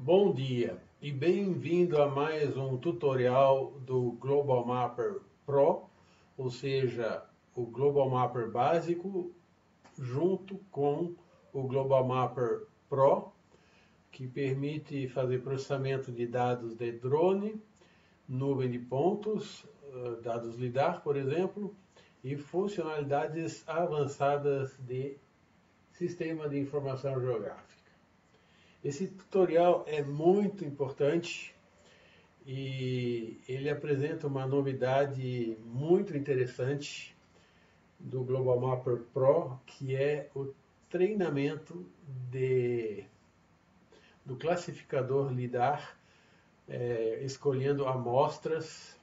Bom dia e bem-vindo a mais um tutorial do Global Mapper Pro, ou seja, o Global Mapper básico junto com o Global Mapper Pro, que permite fazer processamento de dados de drone, nuvem de pontos, dados LiDAR, por exemplo, e funcionalidades avançadas de sistema de informação geográfica. Esse tutorial é muito importante e ele apresenta uma novidade muito interessante do Global Mapper Pro, que é o treinamento do classificador LiDAR, escolhendo amostras.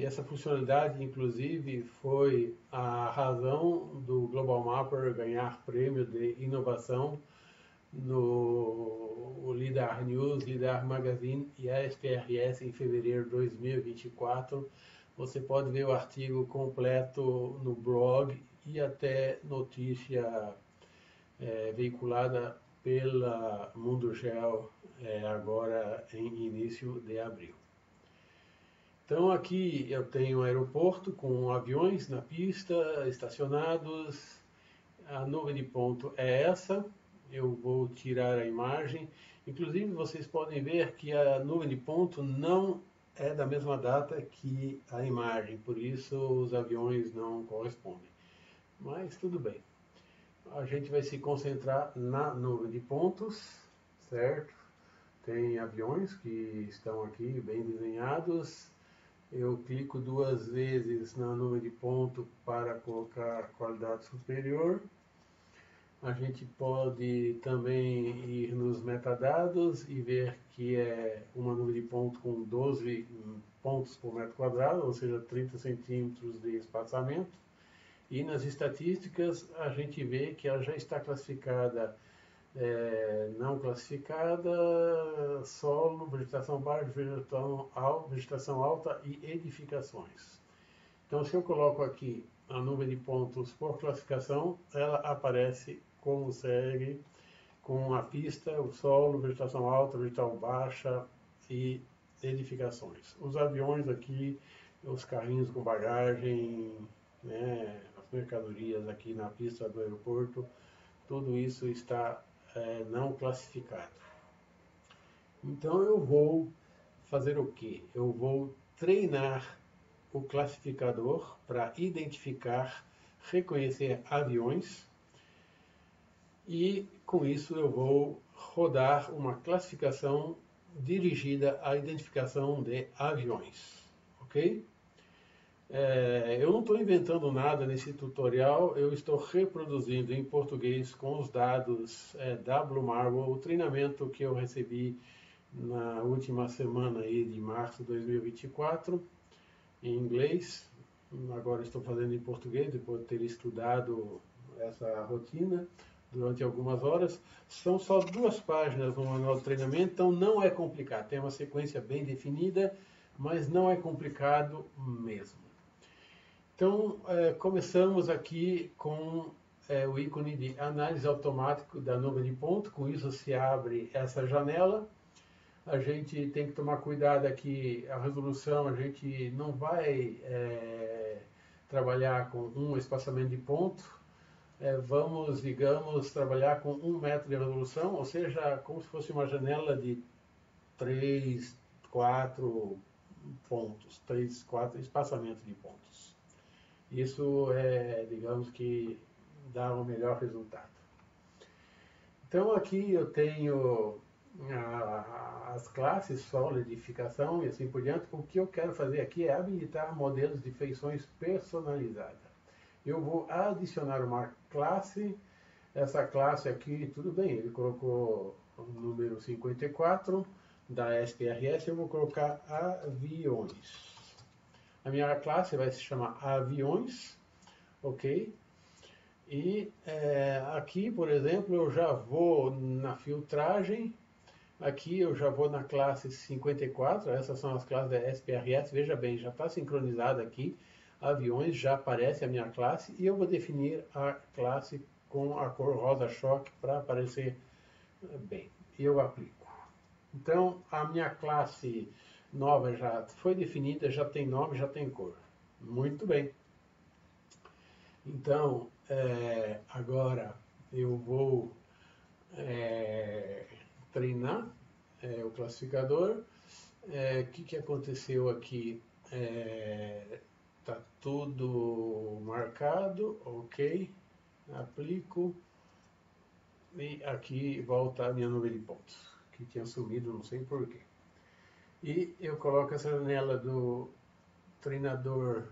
Essa funcionalidade, inclusive, foi a razão do Global Mapper ganhar prêmio de inovação no LiDAR News, LiDAR Magazine e a SPRS em fevereiro de 2024. Você pode ver o artigo completo no blog e até notícia veiculada pela Mundo Geo agora em início de abril. Então aqui eu tenho um aeroporto com aviões na pista, estacionados. A nuvem de ponto é essa. Eu vou tirar a imagem. Inclusive vocês podem ver que a nuvem de ponto não é da mesma data que a imagem, por isso os aviões não correspondem. Mas tudo bem. A gente vai se concentrar na nuvem de pontos, certo? Tem aviões que estão aqui bem desenhados. Eu clico duas vezes na nuvem de ponto para colocar qualidade superior. A gente pode também ir nos metadados e ver que é uma nuvem de ponto com 12 pontos por metro quadrado, ou seja, 30 centímetros de espaçamento. E nas estatísticas a gente vê que ela já está classificada não classificada, solo, vegetação baixa, vegetação alta e edificações. Então, se eu coloco aqui a nuvem de pontos por classificação, ela aparece como segue, com a pista, o solo, vegetação alta, vegetação baixa e edificações. Os aviões aqui, os carrinhos com bagagem, né, as mercadorias aqui na pista do aeroporto, tudo isso está não classificado. Então eu vou fazer o quê? Eu vou treinar o classificador para identificar, reconhecer aviões e com isso eu vou rodar uma classificação dirigida à identificação de aviões, ok? Eu não estou inventando nada nesse tutorial, eu estou reproduzindo em português com os dados da Blue Marble, o treinamento que eu recebi na última semana aí de março de 2024, em inglês. Agora estou fazendo em português, depois de ter estudado essa rotina durante algumas horas. São só 2 páginas no manual de treinamento, então não é complicado. Tem uma sequência bem definida, mas não é complicado mesmo. Então, começamos aqui com o ícone de análise automática da nuvem de ponto. Com isso se abre essa janela. A gente tem que tomar cuidado aqui, a resolução, a gente não vai trabalhar com um espaçamento de ponto. Vamos, digamos, trabalhar com 1 metro de resolução, ou seja, como se fosse uma janela de 3, 4 pontos, 3, 4 espaçamentos de pontos. Isso digamos que dá um melhor resultado. Então aqui eu tenho as classes, solo, edificação e assim por diante. O que eu quero fazer aqui é habilitar modelos de feições personalizadas. Eu vou adicionar uma classe, essa classe aqui, tudo bem, ele colocou o número 54 da SPRS, eu vou colocar aviões. A minha classe vai se chamar aviões, ok? E aqui, por exemplo, eu já vou na filtragem, aqui eu já vou na classe 54, essas são as classes da SPRS, veja bem, já está sincronizada aqui, aviões, já aparece a minha classe, e eu vou definir a classe com a cor rosa choque para aparecer Bem, eu aplico. Então, a minha classe nova já foi definida, já tem nome, já tem cor. Muito bem. Então, agora eu vou treinar o classificador. O que aconteceu aqui? Tá tudo marcado, ok. Aplico. E aqui volta a minha nuvem de pontos, que tinha sumido, não sei porquê. E eu coloco essa janela do treinador,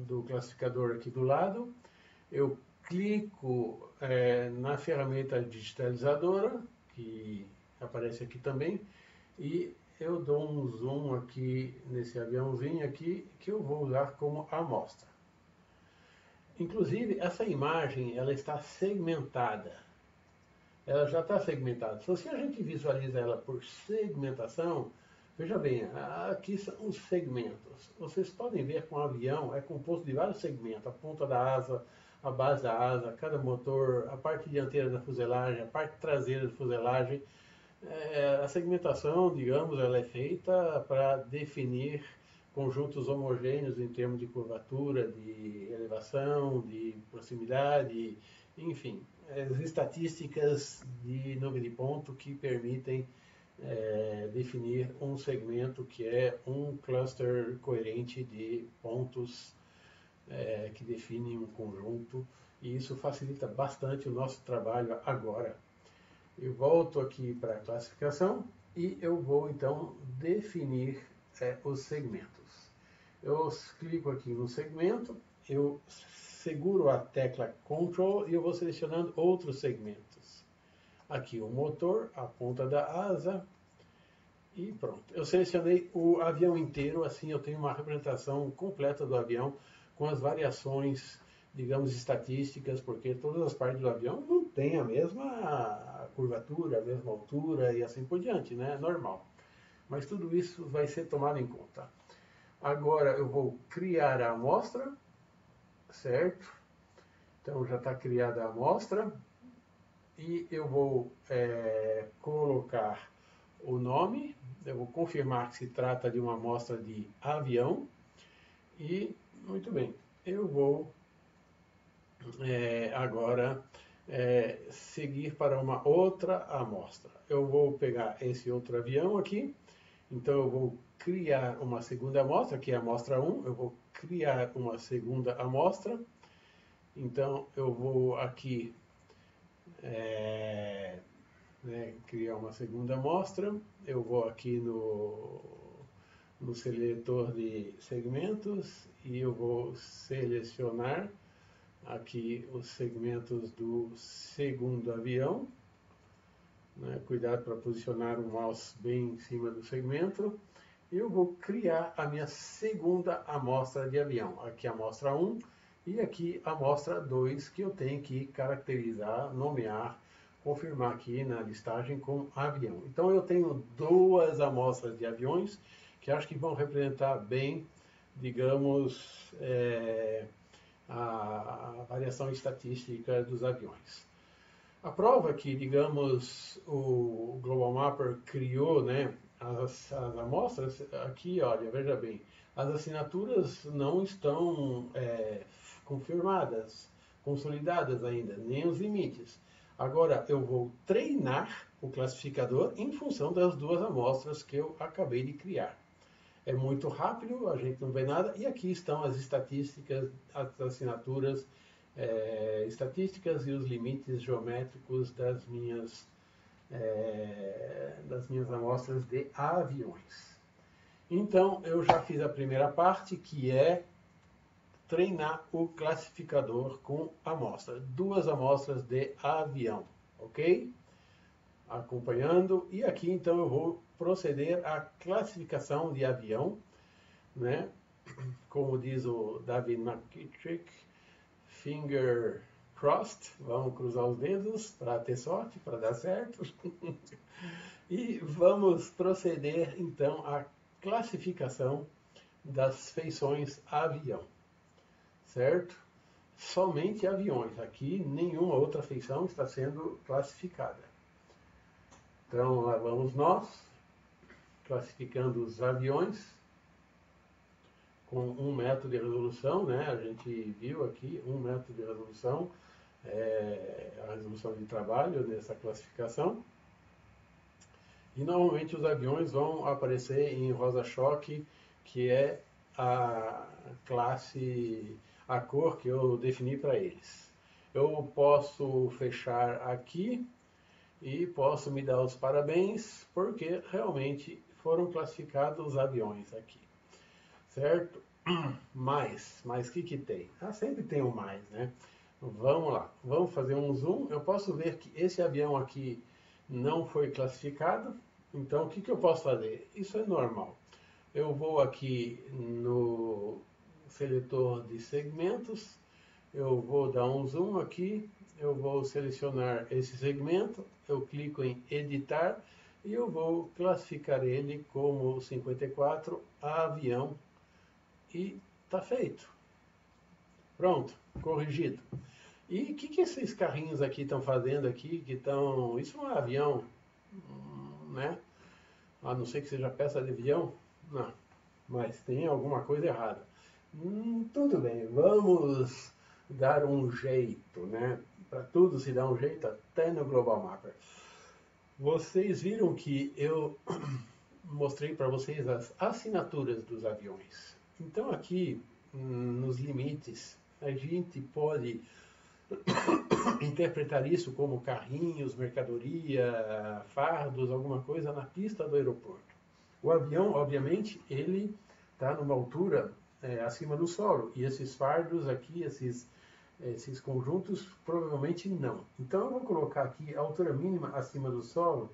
do classificador aqui do lado. Eu clico na ferramenta digitalizadora, que aparece aqui também, e eu dou um zoom aqui nesse aviãozinho aqui, que eu vou usar como amostra. Inclusive, essa imagem ela está segmentada. Ela já está segmentada. Então, se a gente visualiza ela por segmentação, veja bem, aqui são os segmentos. Vocês podem ver que um avião é composto de vários segmentos. A ponta da asa, a base da asa, cada motor, a parte dianteira da fuselagem, a parte traseira da fuselagem. A segmentação, digamos, ela é feita para definir conjuntos homogêneos em termos de curvatura, de elevação, de proximidade, enfim, as estatísticas de nuvem de ponto que permitem definir um segmento que é um cluster coerente de pontos que definem um conjunto, e isso facilita bastante o nosso trabalho agora. Eu volto aqui para a classificação e eu vou então definir os segmentos. Eu clico aqui no segmento, eu seguro a tecla Ctrl e eu vou selecionando outros segmentos. Aqui o motor, a ponta da asa e pronto. Eu selecionei o avião inteiro, assim eu tenho uma representação completa do avião com as variações, digamos, estatísticas, porque todas as partes do avião não têm a mesma curvatura, a mesma altura e assim por diante, né? É normal. Mas tudo isso vai ser tomado em conta. Agora eu vou criar a amostra, certo? Então já está criada a amostra e eu vou colocar o nome, eu vou confirmar que se trata de uma amostra de avião e, muito bem, eu vou agora seguir para uma outra amostra. Eu vou pegar esse outro avião aqui, então eu vou criar uma segunda amostra, que é a amostra 1, eu vou criar uma segunda amostra, então eu vou aqui criar uma segunda amostra, eu vou aqui no seletor de segmentos e eu vou selecionar aqui os segmentos do segundo avião, né? Cuidado para posicionar o mouse bem em cima do segmento. Eu vou criar a minha segunda amostra de avião. Aqui a amostra 1 e aqui a amostra 2, que eu tenho que caracterizar, nomear, confirmar aqui na listagem com avião. Então eu tenho duas amostras de aviões que acho que vão representar bem, digamos, a variação estatística dos aviões. A prova que, digamos, o Global Mapper criou, né, as amostras, aqui, olha, veja bem, as assinaturas não estão confirmadas, consolidadas ainda, nem os limites. Agora, eu vou treinar o classificador em função das duas amostras que eu acabei de criar. É muito rápido, a gente não vê nada, e aqui estão as estatísticas, as assinaturas, estatísticas e os limites geométricos das minhas amostras de aviões. Então, eu já fiz a primeira parte, que é treinar o classificador com amostra. Duas amostras de avião, ok? Acompanhando. E aqui, então, eu vou proceder à classificação de avião, né? Como diz o David McKittrick, finger crossed, vamos cruzar os dedos para ter sorte, para dar certo. E vamos proceder, então, à classificação das feições avião, certo? Somente aviões, aqui nenhuma outra feição está sendo classificada. Então, lá vamos nós, classificando os aviões com 1 metro de resolução, né? A gente viu aqui 1 metro de resolução, a resolução de trabalho nessa classificação. E normalmente os aviões vão aparecer em rosa-choque, que é a classe, a cor que eu defini para eles. Eu posso fechar aqui e posso me dar os parabéns, porque realmente foram classificados os aviões aqui, certo? Mas o que tem? Sempre tem um mais, né? Vamos lá, vamos fazer um zoom. Eu posso ver que esse avião aqui não foi classificado, então o que eu posso fazer? Isso é normal. Eu vou aqui no seletor de segmentos, eu vou dar um zoom aqui, eu vou selecionar esse segmento, eu clico em editar e eu vou classificar ele como 54 avião e está feito. Pronto, corrigido. E o que esses carrinhos aqui estão fazendo aqui, que estão... Isso não é avião, né? A não ser que seja peça de avião. Não, mas tem alguma coisa errada. Tudo bem, vamos dar um jeito, né? Para tudo se dá um jeito, até no Global Mapper. Vocês viram que eu mostrei para vocês as assinaturas dos aviões. Então aqui, nos limites, a gente pode interpretar isso como carrinhos, mercadoria, fardos, alguma coisa na pista do aeroporto. O avião, obviamente, ele está numa altura acima do solo, e esses fardos aqui, esses conjuntos, provavelmente não. Então eu vou colocar aqui a altura mínima acima do solo,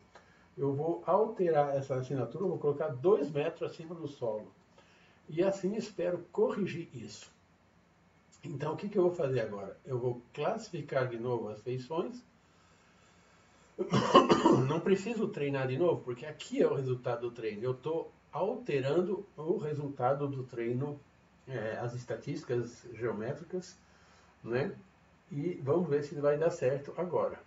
eu vou alterar essa assinatura, eu vou colocar 2 metros acima do solo. E assim espero corrigir isso. Então, o que eu vou fazer agora? Eu vou classificar de novo as feições. Não preciso treinar de novo, porque aqui é o resultado do treino. Eu estou alterando o resultado do treino, as estatísticas geométricas, né? E vamos ver se vai dar certo agora.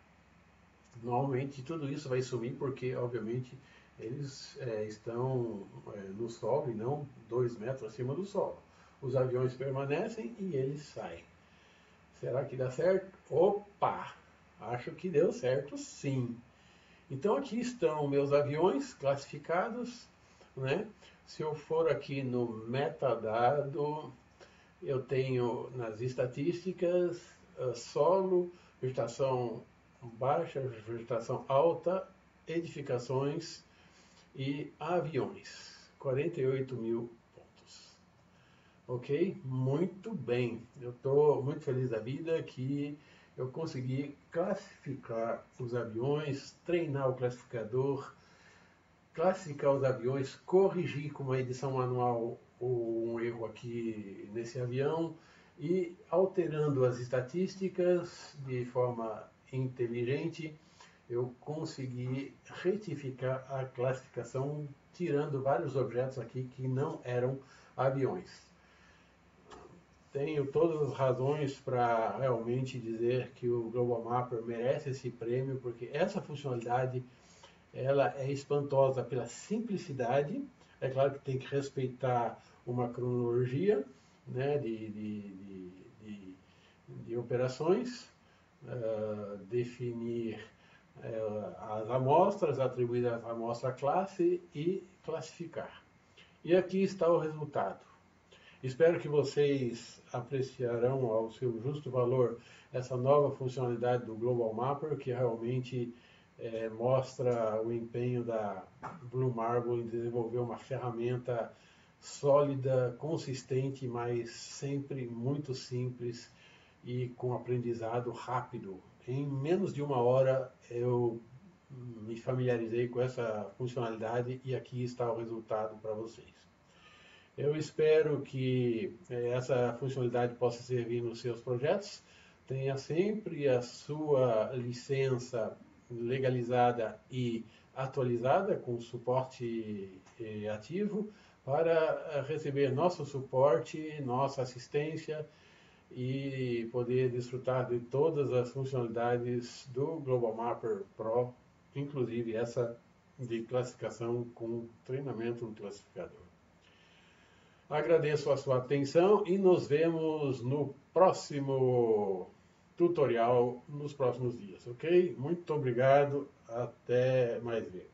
Normalmente tudo isso vai sumir, porque, obviamente, eles estão no solo e não 2 metros acima do solo. Os aviões permanecem e eles saem. Será que dá certo? Opa! Acho que deu certo sim. Então aqui estão meus aviões classificados, né? Se eu for aqui no metadado, eu tenho nas estatísticas solo, vegetação baixa, vegetação alta, edificações e aviões. 48 mil. Ok? Muito bem. Eu estou muito feliz da vida que eu consegui classificar os aviões, treinar o classificador, classificar os aviões, corrigir com uma edição manual um erro aqui nesse avião e alterando as estatísticas de forma inteligente, eu consegui retificar a classificação, tirando vários objetos aqui que não eram aviões. Tenho todas as razões para realmente dizer que o Global Mapper merece esse prêmio, porque essa funcionalidade ela é espantosa pela simplicidade. É claro que tem que respeitar uma cronologia, né, de operações, definir as amostras, atribuir a amostra classe e classificar. E aqui está o resultado. Espero que vocês apreciarão ao seu justo valor essa nova funcionalidade do Global Mapper, que realmente mostra o empenho da Blue Marble em desenvolver uma ferramenta sólida, consistente, mas sempre muito simples e com aprendizado rápido. Em menos de 1 hora eu me familiarizei com essa funcionalidade e aqui está o resultado para vocês. Eu espero que essa funcionalidade possa servir nos seus projetos. Tenha sempre a sua licença legalizada e atualizada com suporte ativo para receber nosso suporte, nossa assistência e poder desfrutar de todas as funcionalidades do Global Mapper Pro inclusive essa de classificação com treinamento no classificador. Agradeço a sua atenção e nos vemos no próximo tutorial nos próximos dias, ok? Muito obrigado, até mais ver.